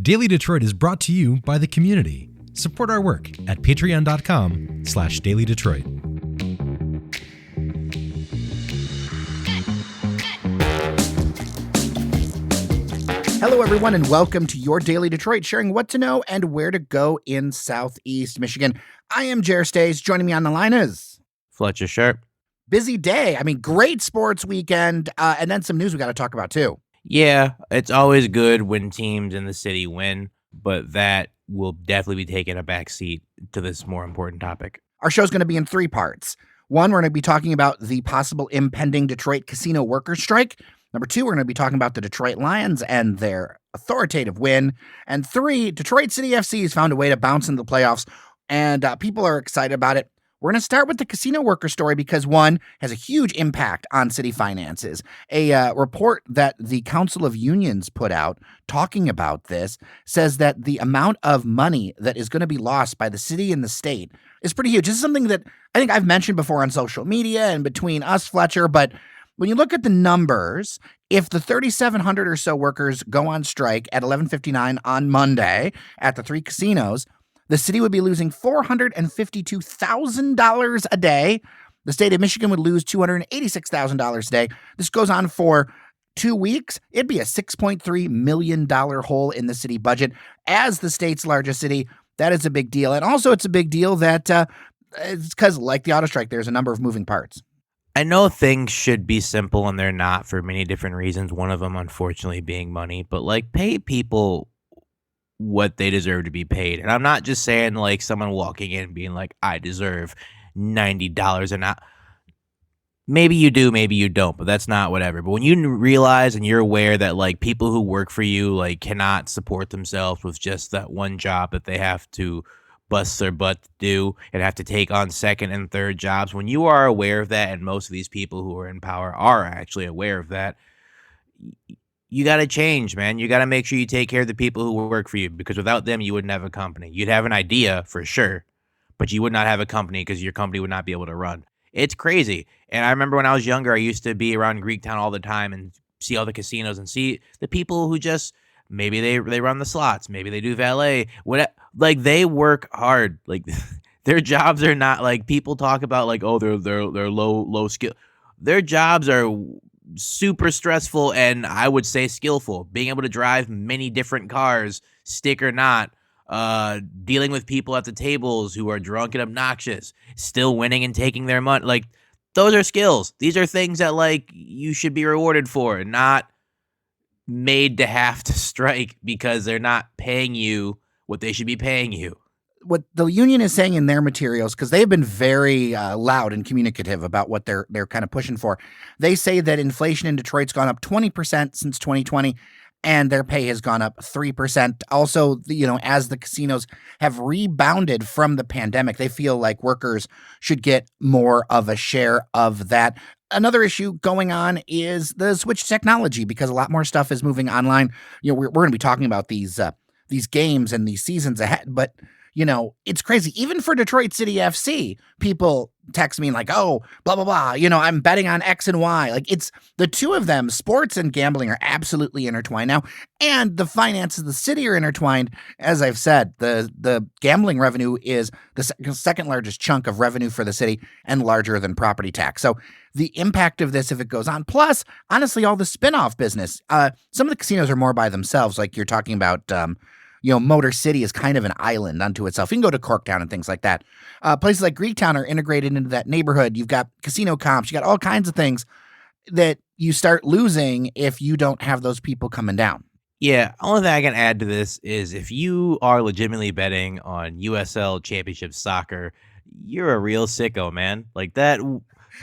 Daily Detroit is brought to you by the community. Support our work at patreon.com/dailydetroit. Hello, everyone, and welcome to your Daily Detroit, sharing what to know and where to go in Southeast Michigan. I am Jer Stays. Joining me on the line is Fletcher Sharpe. Busy day. I mean, great sports weekend, and then some news we got to talk about, too. Yeah, it's always good when teams in the city win, but that will definitely be taking a back seat to this more important topic. Our show's going to be in three parts. One, we're going to be talking about the possible impending Detroit casino workers strike. Number two, we're going to be talking about the Detroit Lions and their authoritative win. And three, Detroit City FC has found a way to bounce into the playoffs, and people are excited about it. We're going to start with the casino worker story because one has a huge impact on city finances. A report that the Council of Unions put out talking about this says that the amount of money that is going to be lost by the city and the state is pretty huge. This is something that I think I've mentioned before on social media and between us, Fletcher, but when you look at the numbers, if the 3,700 or so workers go on strike at 11:59 on Monday at the three casinos, the city would be losing $452,000 a day. The state of Michigan would lose $286,000 a day. This goes on for 2 weeks. It'd be a $6.3 million hole in the city budget. As the state's largest city, that is a big deal. And also it's a big deal that it's because, like the auto strike, there's a number of moving parts. I know things should be simple, and they're not for many different reasons, one of them, unfortunately, being money. But, pay people what they deserve to be paid. And I'm not just saying, someone walking in and being like, I deserve $90 an hour. Maybe you do, maybe you don't, but that's not whatever. But when you realize and you're aware that, people who work for you, cannot support themselves with just that one job that they have to bust their butt to do and have to take on second and third jobs, when you are aware of that, and most of these people who are in power are actually aware of that, you got to change, man. You got to make sure you take care of the people who work for you, because without them, you wouldn't have a company. You'd have an idea for sure, but you would not have a company because your company would not be able to run. It's crazy. And I remember when I was younger, I used to be around Greektown all the time and see all the casinos and see the people who just, maybe they run the slots, maybe they do valet, they work hard. Their jobs are not people talk about oh, they're low skill. Their jobs are super stressful and I would say skillful. Being able to drive many different cars, stick or not, dealing with people at the tables who are drunk and obnoxious, still winning and taking their money. Those are skills. These are things that you should be rewarded for, not made to have to strike because they're not paying you what they should be paying you. What the union is saying in their materials, because they've been very loud and communicative about what they're kind of pushing for. They say that inflation in Detroit's gone up 20% since 2020, and their pay has gone up 3%. Also, as the casinos have rebounded from the pandemic, they feel like workers should get more of a share of that. Another issue going on is the switch to technology, because a lot more stuff is moving online. We're going to be talking about these games and these seasons ahead, but it's crazy. Even for Detroit City FC, people text me oh, blah, blah, blah. I'm betting on X and Y. It's the two of them. Sports and gambling are absolutely intertwined now. And the finances of the city are intertwined. As I've said, the gambling revenue is the second largest chunk of revenue for the city and larger than property tax. So the impact of this, if it goes on, plus, honestly, all the spinoff business. Some of the casinos are more by themselves. You're talking about Motor City is kind of an island unto itself. You can go to Corktown and things like that. Places like Greektown are integrated into that neighborhood. You've got casino comps. You got all kinds of things that you start losing if you don't have those people coming down. Yeah, only thing I can add to this is if you are legitimately betting on USL Championship Soccer, you're a real sicko, man. That.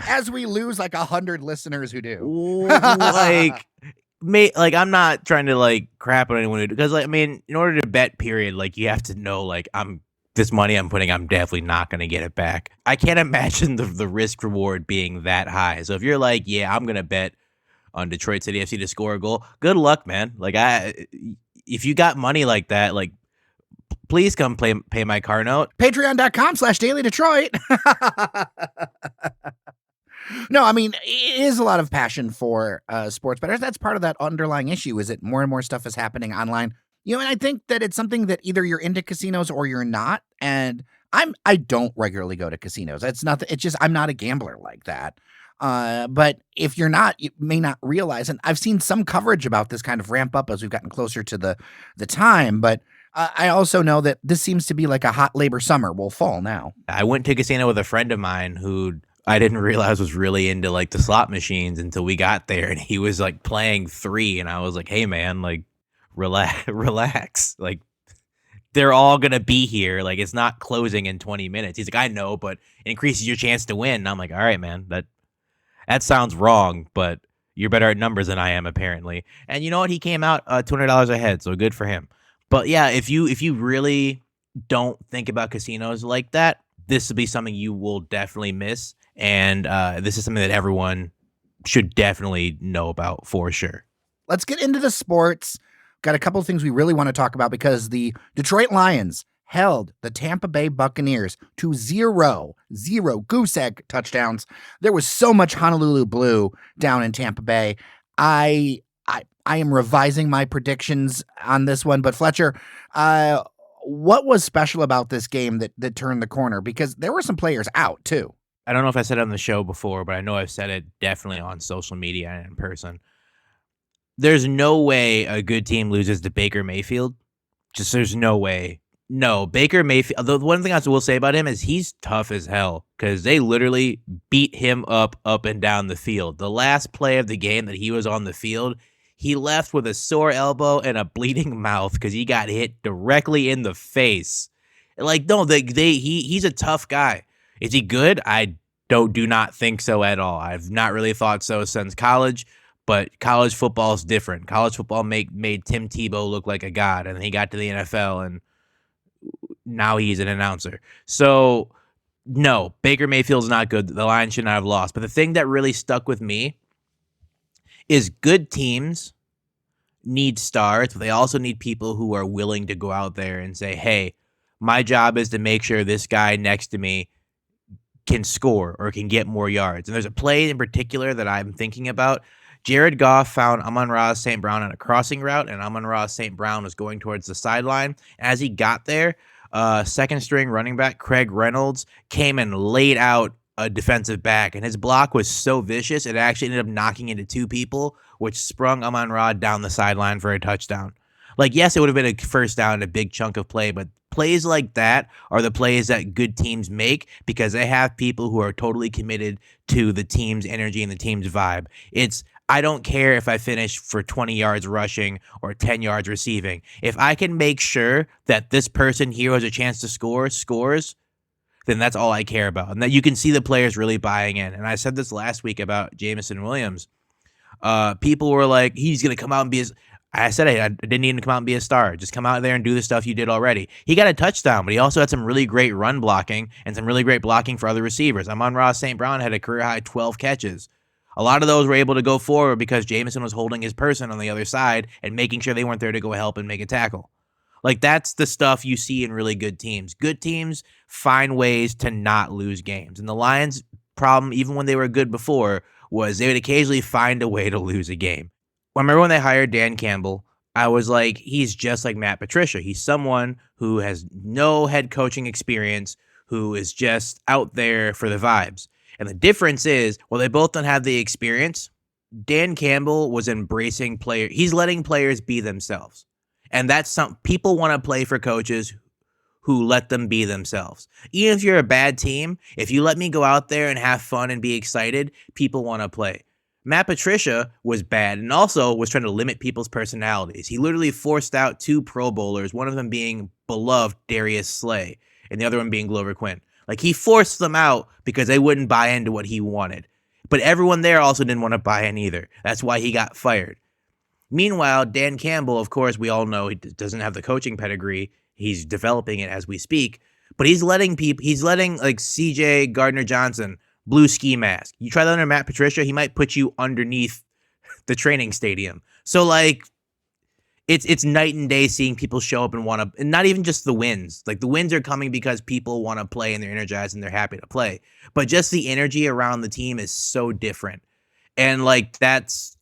As we lose 100 listeners who do. I'm not trying to crap on anyone because in order to bet, period, you have to know this money I'm putting, I'm definitely not going to get it back. I can't imagine the risk reward being that high. So if you're yeah, I'm going to bet on Detroit City FC to score a goal, good luck, man. If you got money like that, please come pay my car note. Patreon.com/dailydetroit. No, it is a lot of passion for sports bettors. That's part of that underlying issue, is that more and more stuff is happening online. And I think that it's something that either you're into casinos or you're not. And I don't regularly go to casinos. It's not, it's just, I'm not a gambler like that. But if you're not, you may not realize, and I've seen some coverage about this kind of ramp up as we've gotten closer to the time, but I also know that this seems to be like a hot labor summer. Well, fall now. I went to a casino with a friend of mine who I didn't realize was really into like the slot machines until we got there, and he was like playing 3, and I was like, hey man, like relax. Like they're all going to be here. Like it's not closing in 20 minutes. He's like, I know, but it increases your chance to win. And I'm like, all right, man, that sounds wrong, but you're better at numbers than I am apparently. And you know what? He came out $200 ahead. So good for him. But yeah, if you really don't think about casinos like that, this will be something you will definitely miss. And this is something that everyone should definitely know about for sure. Let's get into the sports. Got a couple of things we really want to talk about because the Detroit Lions held the Tampa Bay Buccaneers to 0 goose egg touchdowns. There was so much Honolulu blue down in Tampa Bay. I am revising my predictions on this one, but Fletcher, what was special about this game that turned the corner? Because there were some players out too. I don't know if I said it on the show before, but I know I've said it definitely on social media and in person. There's no way a good team loses to Baker Mayfield. Just there's no way. No, Baker Mayfield. The one thing I will say about him is he's tough as hell because they literally beat him up and down the field. The last play of the game that he was on the field, he left with a sore elbow and a bleeding mouth because he got hit directly in the face. Like, no, he's a tough guy. Is he good? I do not think so at all. I've not really thought so since college. But college football is different. College football made Tim Tebow look like a god, and he got to the NFL, and now he's an announcer. So, no, Baker Mayfield's not good. The Lions should not have lost. But the thing that really stuck with me is good teams need stars, but they also need people who are willing to go out there and say, hey, my job is to make sure this guy next to me can score or can get more yards. And there's a play in particular that I'm thinking about. Jared Goff found Amon-Ra St. Brown on a crossing route, and Amon-Ra St. Brown was going towards the sideline. As he got there, second-string running back Craig Reynolds came and laid out a defensive back, and his block was so vicious, it actually ended up knocking into 2 people, which sprung Amon-Ra down the sideline for a touchdown. Like, yes, it would have been a first down, a big chunk of play, but plays like that are the plays that good teams make because they have people who are totally committed to the team's energy and the team's vibe. I don't care if I finish for 20 yards rushing or 10 yards receiving. If I can make sure that this person here has a chance to scores, then that's all I care about. And that you can see the players really buying in. And I said this last week about Jameson Williams. People were like, he's going to come out and be I said I didn't need him to come out and be a star. Just come out there and do the stuff you did already. He got a touchdown, but he also had some really great run blocking and some really great blocking for other receivers. Amon-Ra St. Brown had a career-high 12 catches. A lot of those were able to go forward because Jameson was holding his person on the other side and making sure they weren't there to go help and make a tackle. Like, that's the stuff you see in really good teams. Good teams find ways to not lose games. And the Lions' problem, even when they were good before, was they would occasionally find a way to lose a game. I remember when they hired Dan Campbell, I was like, he's just like Matt Patricia. He's someone who has no head coaching experience, who is just out there for the vibes. And the difference is, while they both don't have the experience, Dan Campbell was embracing players. He's letting players be themselves. And that's something people want to play for coaches who let them be themselves. Even if you're a bad team, if you let me go out there and have fun and be excited, people want to play. Matt Patricia was bad and also was trying to limit people's personalities. He literally forced out 2 Pro Bowlers, one of them being beloved Darius Slay and the other one being Glover Quinn. Like, he forced them out because they wouldn't buy into what he wanted. But everyone there also didn't want to buy in either. That's why he got fired. Meanwhile, Dan Campbell, of course, we all know he doesn't have the coaching pedigree. He's developing it as we speak. But he's letting like CJ Gardner-Johnson, blue ski mask. You try that under Matt Patricia, he might put you underneath the training stadium. So, like, it's night and day seeing people show up and want to, and not even just the wins. Like, the wins are coming because people want to play and they're energized and they're happy to play. But just the energy around the team is so different. And, like, that's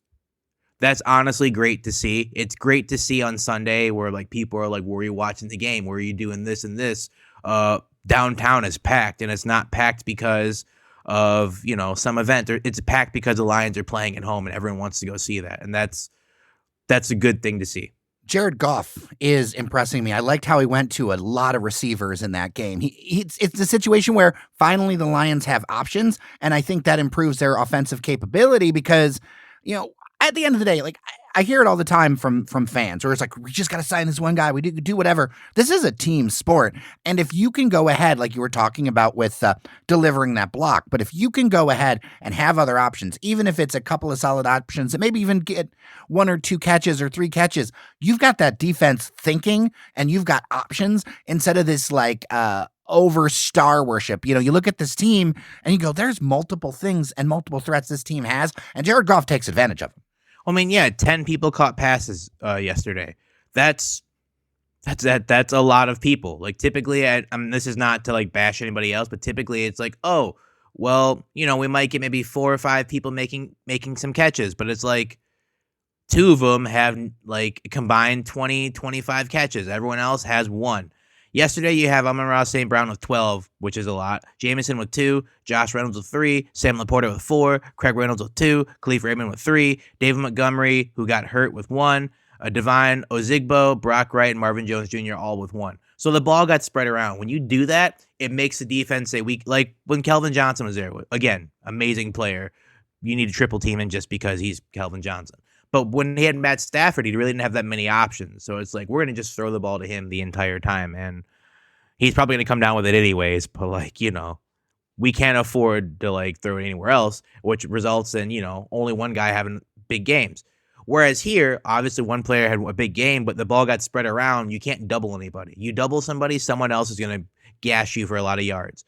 That's honestly great to see. It's great to see on Sunday where like people are like, were you watching the game? Were you doing this and this? Downtown is packed, and it's not packed because of, some event. It's packed because the Lions are playing at home and everyone wants to go see that. And that's a good thing to see. Jared Goff is impressing me. I liked how he went to a lot of receivers in that game. It's a situation where finally the Lions have options, and I think that improves their offensive capability because, at the end of the day, like I hear it all the time from fans, where it's like, we just got to sign this one guy. We do whatever. This is a team sport. And if you can go ahead, like you were talking about with delivering that block, but if you can go ahead and have other options, even if it's a couple of solid options and maybe even get 1 or 2 catches or 3 catches, you've got that defense thinking and you've got options instead of this like, over star worship. You look at this team and you go, there's multiple things and multiple threats this team has, and Jared Goff takes advantage of them. I mean, yeah, 10 people caught passes yesterday. That's a lot of people. Like typically, this is not to like bash anybody else, but typically it's like, oh, well, we might get maybe 4 or 5 people making some catches, but it's like 2 of them have like combined 20, 25 catches. Everyone else has 1. Yesterday, you have Amon-Ra St. Brown with 12, which is a lot. Jameson with 2, Josh Reynolds with 3, Sam Laporta with 4, Craig Reynolds with 2, Khalif Raymond with 3, David Montgomery, who got hurt, with 1, Devine Ozigbo, Brock Wright, and Marvin Jones Jr. all with 1. So the ball got spread around. When you do that, it makes the defense say, like when Kelvin Johnson was there, again, amazing player. You need to triple team him just because he's Kelvin Johnson. But when he had Matt Stafford, he really didn't have that many options. So it's like, we're going to just throw the ball to him the entire time. And he's probably going to come down with it anyways. But, like, we can't afford to, like, throw it anywhere else, which results in, only one guy having big games. Whereas here, obviously, one player had a big game, but the ball got spread around. You can't double anybody. You double somebody, someone else is going to gash you for a lot of yards.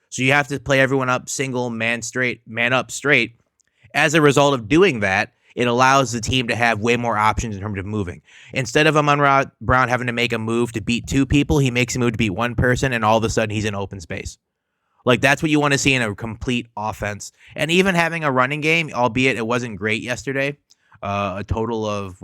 So you have to play everyone up single, man up straight. As a result of doing that, it allows the team to have way more options in terms of moving. Instead of Amon-Ra Brown having to make a move to beat 2 people, he makes a move to beat 1 person, and all of a sudden he's in open space. Like, that's what you want to see in a complete offense. And even having a running game, albeit it wasn't great yesterday, a total of,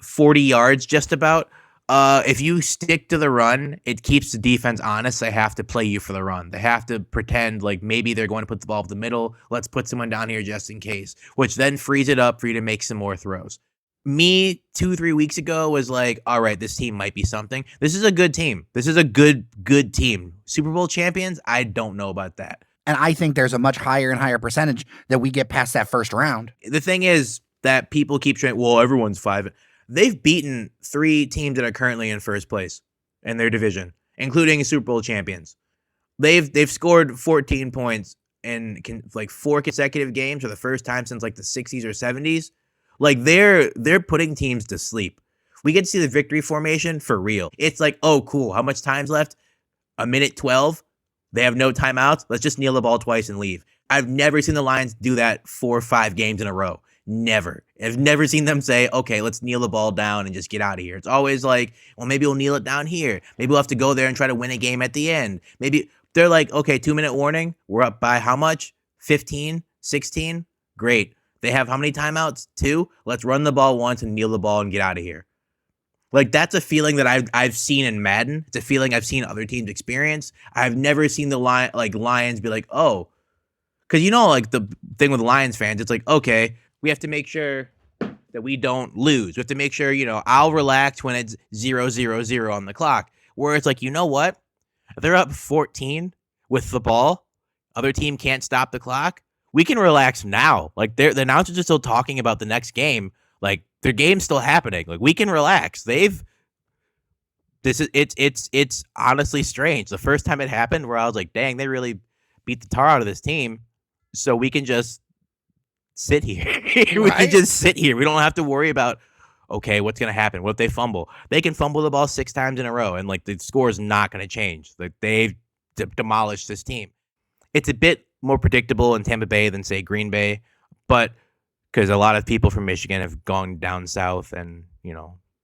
40 yards just about. If you stick to the run, it keeps the defense honest. They have to play you for the run. They have to pretend like maybe they're going to put the ball up the middle. Let's put someone down here just in case, which then frees it up for you to make some more throws. Me 2-3 weeks ago was like, all right, this team might be something. This is a good team. This is a good team. Super Bowl champions? I don't know about that. And I think there's a much higher and higher percentage that we get past that first round. The thing is that people keep saying, well, everyone's 5. They've beaten 3 teams that are currently in first place in their division, including Super Bowl champions. They've scored 14 points in 4 consecutive games for the first time since like the 60s or 70s. Like they're putting teams to sleep. We get to see the victory formation for real. It's like, oh, cool. How much time's left? 1:12. They have no timeouts. Let's just kneel the ball twice and leave. I've never seen the Lions do that 4 or 5 games in a row. Never. I've never seen them say, okay, let's kneel the ball down and just get out of here. It's always like, well, maybe we'll kneel it down here. Maybe we'll have to go there and try to win a game at the end. Maybe they're like, okay, 2-minute warning. We're up by how much? 15, 16? Great. They have how many timeouts? 2? Let's run the ball once and kneel the ball and get out of here. Like, that's a feeling that I've seen in Madden. It's a feeling I've seen other teams experience. I've never seen the Lions be like, oh, because like the thing with Lions fans, it's like, okay, we have to make sure that we don't lose. We have to make sure, I'll relax when it's 0-0-0 on the clock. Where it's like, you know what? If they're up 14 with the ball, other team can't stop the clock, we can relax now. Like, the announcers are still talking about the next game. Like, their game's still happening. Like, we can relax. It's honestly strange. The first time it happened where I was like, dang, they really beat the tar out of this team. So we can just sit here. We can just sit here. We don't have to worry about, okay, what's going to happen? What if they fumble? They can fumble the ball 6 times in a row, and like the score is not going to change. Like, they've demolished this team. It's a bit more predictable in Tampa Bay than, say, Green Bay, but because a lot of people from Michigan have gone down south and,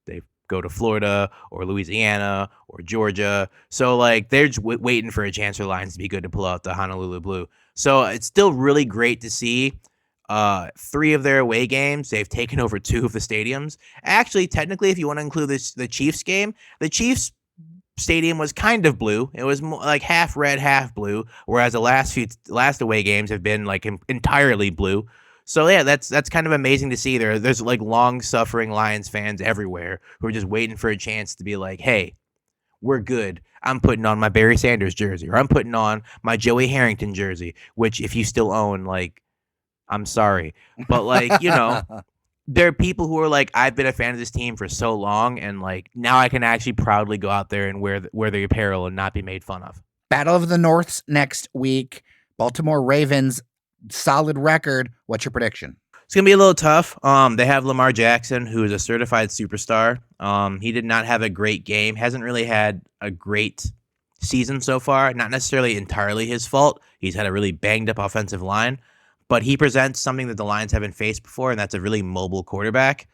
they go to Florida or Louisiana or Georgia. So, like, they're just waiting for a chance for the Lions to be good to pull out the Honolulu Blue. So it's still really great to see. 3 of their away games, they've taken over 2 of the stadiums. Actually, technically, if you want to include the Chiefs game, the Chiefs stadium was kind of blue. It was like half red, half blue, whereas the last away games have been like entirely blue. So yeah, that's kind of amazing to see. There's like long-suffering Lions fans everywhere who are just waiting for a chance to be like, hey, we're good. I'm putting on my Barry Sanders jersey, or I'm putting on my Joey Harrington jersey, which if you still own, like, I'm sorry. But like, there are people who are like, I've been a fan of this team for so long, and like now I can actually proudly go out there and wear the apparel and not be made fun of. Battle of the Norths next week. Baltimore Ravens, solid record. What's your prediction? It's gonna be a little tough. They have Lamar Jackson, who is a certified superstar. He did not have a great game. Hasn't really had a great season so far. Not necessarily entirely his fault. He's had a really banged up offensive line, but he presents something that the Lions haven't faced before, and that's a really mobile quarterback.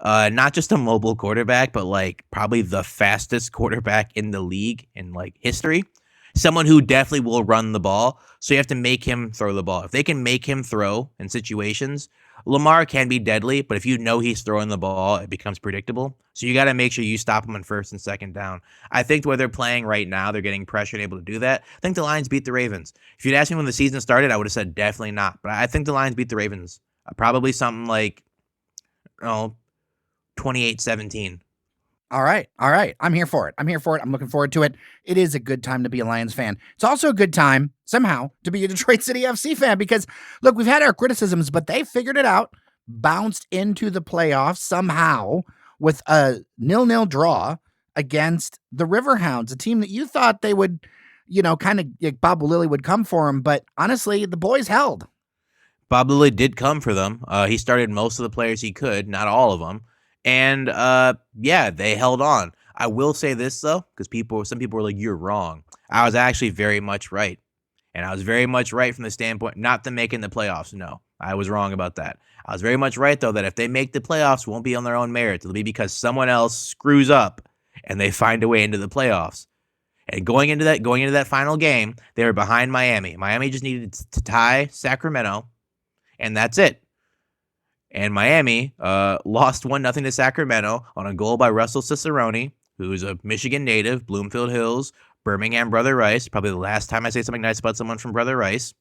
Not just a mobile quarterback, but like probably the fastest quarterback in the league in like history. Someone who definitely will run the ball. So you have to make him throw the ball. If they can make him throw in situations, Lamar can be deadly, but if you know he's throwing the ball, it becomes predictable. So you got to make sure you stop him on first and second down. I think where they're playing right now, they're getting pressure and able to do that. I think the Lions beat the Ravens. If you'd asked me when the season started, I would have said definitely not. But I think the Lions beat the Ravens. Probably something like, 28-17. All right. I'm here for it. I'm looking forward to it. It is a good time to be a Lions fan. It's also a good time, somehow, to be a Detroit City FC fan because, look, we've had our criticisms, but they figured it out, bounced into the playoffs somehow with a 0-0 draw against the Riverhounds, a team that you thought they would, kind of like Bob Lilly would come for them, but honestly, the boys held. Bob Lilly did come for them. He started most of the players he could, not all of them. And they held on. I will say this though, because some people were like, "You're wrong." I was actually very much right, and I was very much right from the standpoint not them making the playoffs. No, I was wrong about that. I was very much right though that if they make the playoffs, it won't be on their own merit. It'll be because someone else screws up and they find a way into the playoffs. And going into that final game, they were behind Miami. Miami just needed to tie Sacramento, and that's it. And Miami lost 1-0 to Sacramento on a goal by Russell Cicerone, who's a Michigan native, Bloomfield Hills, Birmingham Brother Rice. Probably the last time I say something nice about someone from Brother Rice.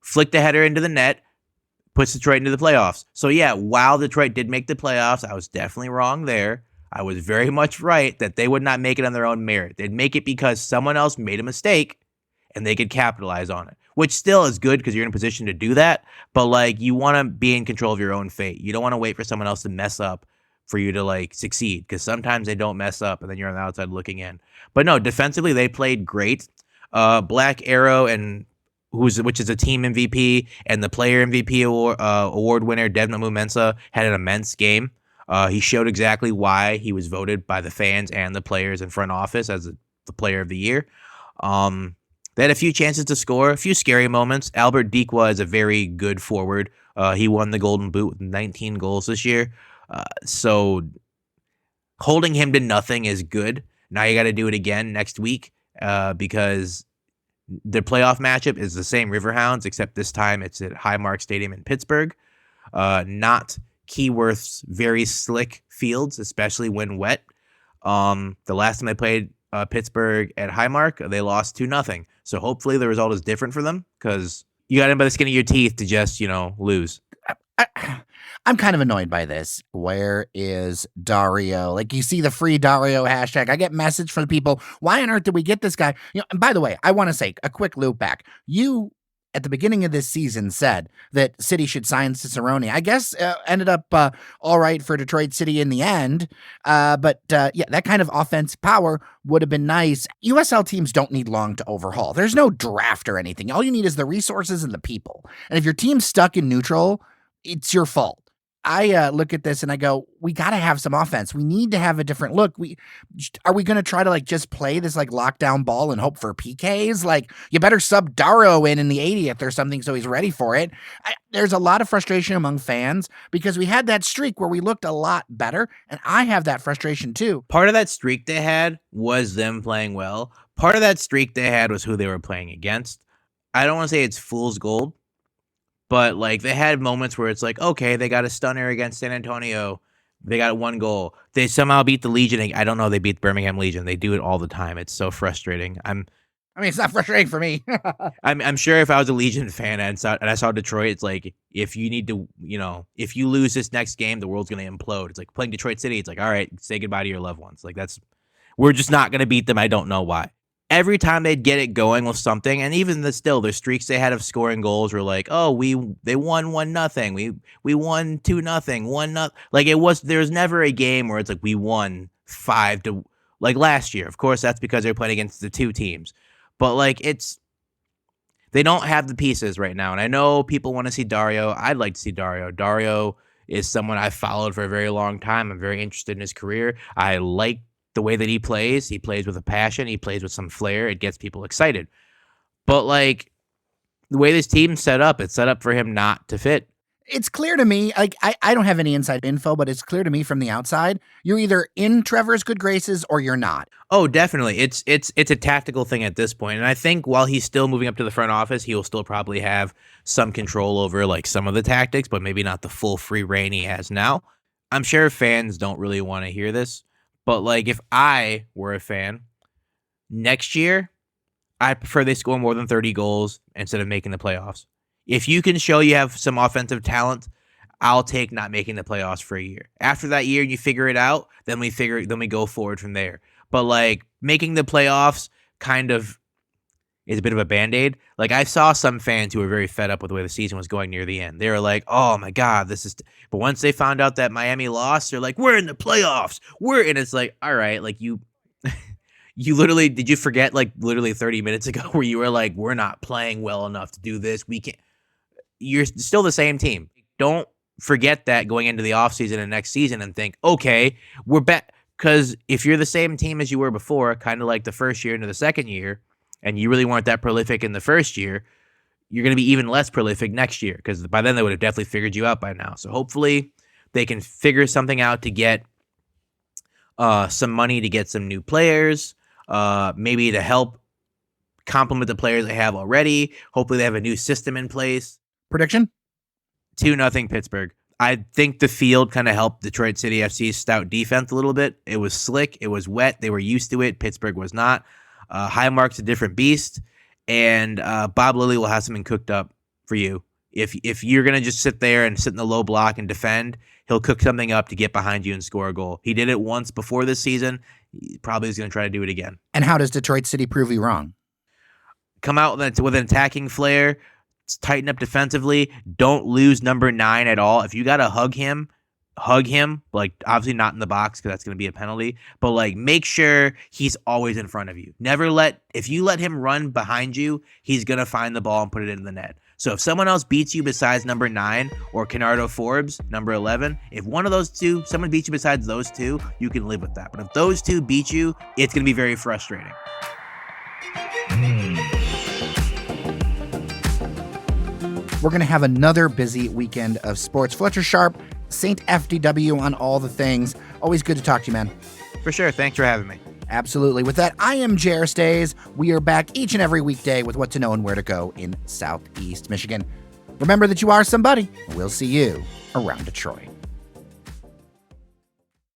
Flicked the header into the net, puts Detroit into the playoffs. So yeah, while Detroit did make the playoffs, I was definitely wrong there. I was very much right that they would not make it on their own merit. They'd make it because someone else made a mistake and they could capitalize on it, which still is good because you're in a position to do that. But like, you want to be in control of your own fate. You don't want to wait for someone else to mess up for you to like succeed, because sometimes they don't mess up and then you're on the outside looking in. But no, defensively they played great. Black Arrow which is a team MVP, and the player MVP award winner Devin Mensah had an immense game. He showed exactly why he was voted by the fans and the players in front office as the player of the year. They had a few chances to score, a few scary moments. Albert Dikwa is a very good forward. He won the Golden Boot with 19 goals this year. So holding him to nothing is good. Now you got to do it again next week because the playoff matchup is the same Riverhounds, except this time it's at Highmark Stadium in Pittsburgh. Not Keyworth's very slick fields, especially when wet. The last time they played Pittsburgh at Highmark, they lost 2-0. So hopefully the result is different for them, because you got in by the skin of your teeth to just, lose. I'm kind of annoyed by this. Where is Dario? Like, you see the free Dario hashtag. I get message from people. Why on earth did we get this guy? And by the way, I want to say a quick loop back. You, at the beginning of this season, said that City should sign Cicerone. I guess ended up all right for Detroit City in the end. But that kind of offensive power would have been nice. USL teams don't need long to overhaul. There's no draft or anything. All you need is the resources and the people. And if your team's stuck in neutral, it's your fault. I look at this and I go, we got to have some offense. We need to have a different look. Are we going to try to like just play this like lockdown ball and hope for PKs? Like, you better sub Darrow in the 80th or something so he's ready for it. There's a lot of frustration among fans because we had that streak where we looked a lot better, and I have that frustration too. Part of that streak they had was them playing well. Part of that streak they had was who they were playing against. I don't want to say it's fool's gold, But like they had moments where it's like, okay, they got a stunner against San Antonio. They got 1 goal. They somehow beat the Legion. I don't know. They beat Birmingham Legion. They do it all the time. It's so frustrating. I mean, it's not frustrating for me. I'm sure if I was a Legion fan and I saw Detroit, it's like, if you need to, if you lose this next game, the world's going to implode. It's like playing Detroit City. It's like, all right, say goodbye to your loved ones. Like we're just not going to beat them. I don't know why. Every time they'd get it going with something, and even their streaks they had of scoring goals were like, oh, they won 1-0. We won 2-0, 1-0. Like there was never a game where it's like we won 5-, like last year. Of course, that's because they're playing against the 2 teams. But like they don't have the pieces right now. And I know people want to see Dario. I'd like to see Dario. Dario is someone I've followed for a very long time. I'm very interested in his career. I like the way that he plays. He plays with a passion. He plays with some flair. It gets people excited. But like the way this team's set up, it's set up for him not to fit. It's clear to me, like I don't have any inside info, but it's clear to me from the outside, you're either in Trevor's good graces or you're not. Oh, definitely. It's a tactical thing at this point. And I think while he's still moving up to the front office, he will still probably have some control over like some of the tactics, but maybe not the full free reign he has now. I'm sure fans don't really want to hear this, but like if I were a fan, next year, I prefer they score more than 30 goals instead of making the playoffs. If you can show you have some offensive talent, I'll take not making the playoffs for a year. After that year, you figure it out, then we go forward from there. But like making the playoffs kind of is a bit of a Band-Aid. Like I saw some fans who were very fed up with the way the season was going near the end. They were like, oh my God, but once they found out that Miami lost, they're like, we're in the playoffs. And it's like, all right, like you literally, did you forget like literally 30 minutes ago where you were like, we're not playing well enough to do this. We can't. You're still the same team. Don't forget that going into the offseason and next season and think, okay, we're back. Because if you're the same team as you were before, kind of like the first year into the second year, and you really weren't that prolific in the first year, you're going to be even less prolific next year because by then they would have definitely figured you out by now. So hopefully they can figure something out to get some money to get some new players, maybe to help complement the players they have already. Hopefully they have a new system in place. Prediction? 2-0 Pittsburgh. I think the field kind of helped Detroit City FC's stout defense a little bit. It was slick. It was wet. They were used to it. Pittsburgh was not. Highmark's a different beast. And Bob Lilly will have something cooked up for you. If you're going to just sit there and sit in the low block and defend, he'll cook something up to get behind you and score a goal. He did it once before this season. He probably is going to try to do it again. And how does Detroit City prove you wrong? Come out with an attacking flair. Tighten up defensively. Don't lose number 9 at all. If you got to hug him, like obviously not in the box because that's going to be a penalty, but like make sure he's always in front of you. If you let him run behind you, he's going to find the ball and put it in the net. So if someone else beats you besides number 9 or Kennardo Forbes, number 11, if someone beats you besides those 2, you can live with that. But if those 2 beat you, it's going to be very frustrating. We're going to have another busy weekend of sports. Fletcher Sharpe, Saint FDW on all the things. Always good to talk to you, man. For sure. Thanks for having me. Absolutely. With that, I am Jer Stays. We are back each and every weekday with what to know and where to go in Southeast Michigan. Remember that you are somebody. We'll see you around Detroit.